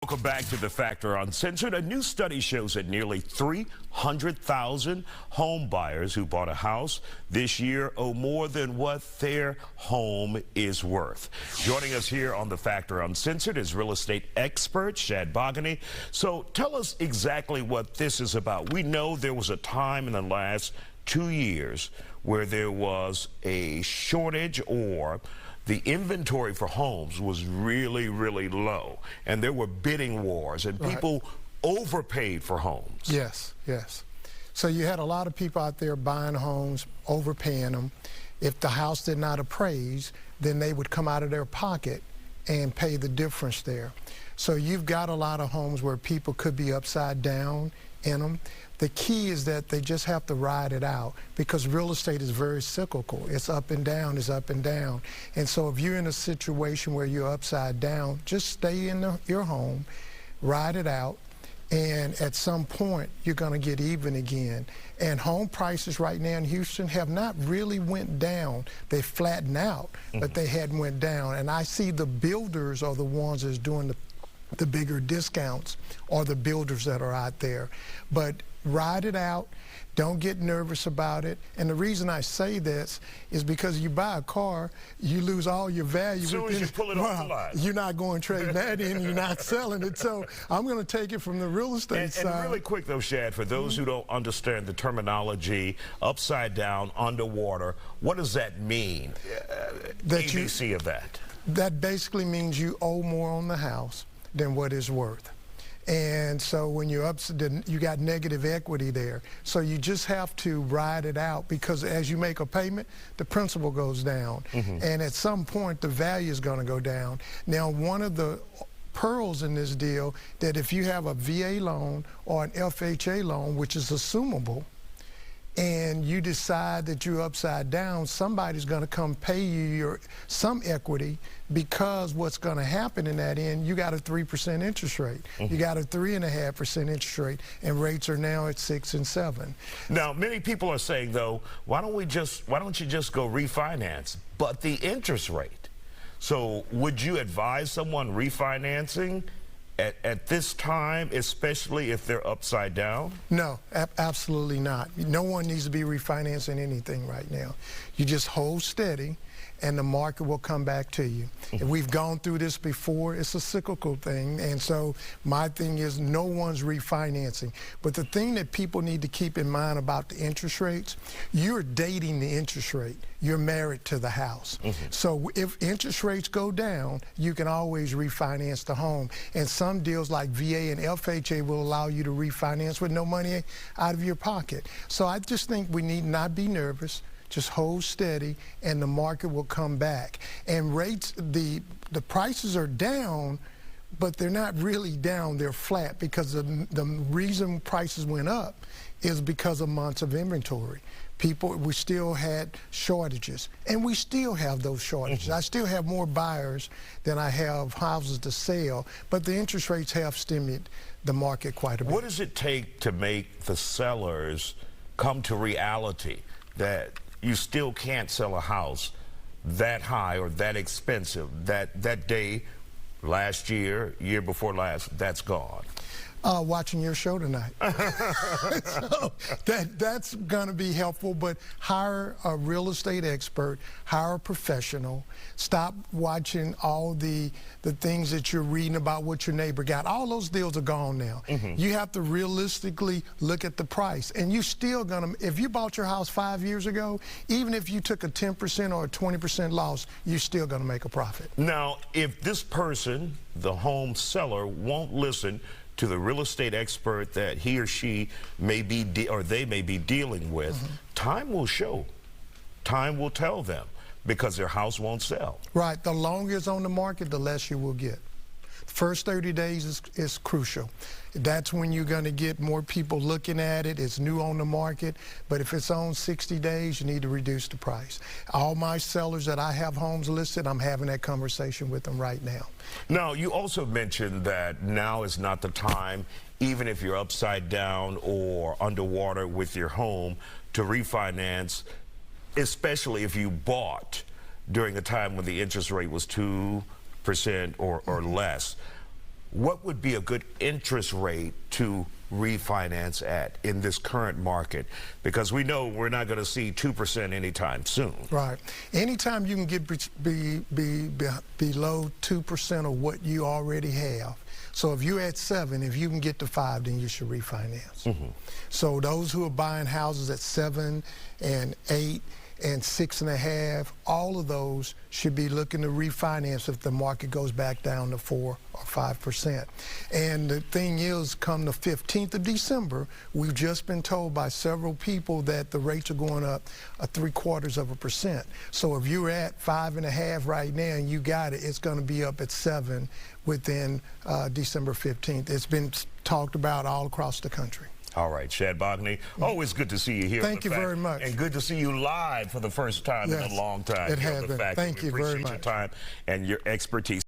Welcome back to The Factor Uncensored. A new study shows that nearly 300,000 home buyers who bought a house this year owe more than what their home is worth. Joining us here on The Factor Uncensored is real estate expert Shad Bogany. So tell us exactly what this is about. We know there was a time in the last 2 years where there was a shortage, or the inventory for homes was really, really low, and there were bidding wars, and people overpaid for homes. Yes, yes. So you had a lot of people out there buying homes, overpaying them. If the house did not appraise, then they would come out of their pocket and pay the difference there. So you've got a lot of homes where people could be upside down in them. The key is that they just have to ride it out, because real estate is very cyclical. It's up and down, it's up and down. And so if you're in a situation where you're upside down, just stay in your home, ride it out, and at some point you're going to get even again. And home prices right now in Houston have not really went down. They flattened out, but they hadn't went down. And I see the builders are the ones that's doing the bigger discounts, or the builders that are out there. But ride it out. Don't get nervous about it. And the reason I say this is because you buy a car, you lose all your value. As soon as you pull it off the lot. You're not going to trade that in, you're not selling it. So I'm going to take it from the real estate side. And really quick though, Shad, for those who don't understand the terminology, upside down, underwater, what does that mean? ABC of that. That basically means you owe more on the house than what it's worth. And so when you're up, you got negative equity there. So you just have to ride it out, because as you make a payment, the principal goes down. And at some point, the value is going to go down. Now, one of the pearls in this deal, that if you have a VA loan or an FHA loan, which is assumable, and you decide that you're upside down, somebody's going to come pay you some equity, because what's going to happen in that end, you got a 3% interest rate. You got a 3.5% interest rate, and rates are now at 6 and 7. Now, many people are saying, though, why don't you just go refinance, but the interest rate? So would you advise someone refinancing at this time, especially if they're upside down? No, absolutely not. No one needs to be refinancing anything right now. You just hold steady, and the market will come back to you. And we've gone through this before. It's a cyclical thing, and so my thing is no one's refinancing. But the thing that people need to keep in mind about the interest rates, you're dating the interest rate. You're married to the house. So if interest rates go down, you can always refinance the home. And some deals like VA and FHA will allow you to refinance with no money out of your pocket. So I just think we need not be nervous. Just hold steady, and the market will come back. And rates, the prices are down, but they're not really down, they're flat, because the reason prices went up is because of months of inventory. We still had shortages, and we still have those shortages. I still have more buyers than I have houses to sell, but the interest rates have stimulated the market quite a bit. What does it take to make the sellers come to reality that you still can't sell a house that high or that expensive, that day, last year, year before last, that's gone? Watching your show tonight. So that's going to be helpful, but hire a real estate expert, hire a professional. Stop watching all the things that you're reading about what your neighbor got. All those deals are gone now. You have to realistically look at the price, and you still going to, if you bought your house 5 years ago, even if you took a 10% or a 20% loss, you're still going to make a profit. Now, if this person, the home seller, won't listen to the real estate expert that he or she may be they may be dealing with, time will show. Time will tell them, because their house won't sell. Right. The longer it's on the market, the less you will get. First 30 days is crucial. That's when you're going to get more people looking at it. It's new on the market. But if it's on 60 days, you need to reduce the price. All my sellers that I have homes listed, I'm having that conversation with them right now. Now, you also mentioned that now is not the time, even if you're upside down or underwater with your home, to refinance, especially if you bought during a time when the interest rate was 2% or less. what would be a good interest rate to refinance at in this current market? Because we know we're not going to see 2% anytime soon. Right. Anytime you can get below 2% of what you already have. So if you're at 7, if you can get to 5, then you should refinance. So those who are buying houses at 7 and 8 and 6.5, all of those should be looking to refinance if the market goes back down to 4 or 5%. And the thing is, come the 15th of December, we've just been told by several people that the rates are going up 0.75%. So if you're at 5.5 right now and you got it, it's going to be up at 7 within December 15th. It's been talked about all across the country. All right, Shad Bogany, always good to see you here. Thank you very much. And good to see you live for the first time in a long time. It has been. Thank you very much. We appreciate your time and your expertise.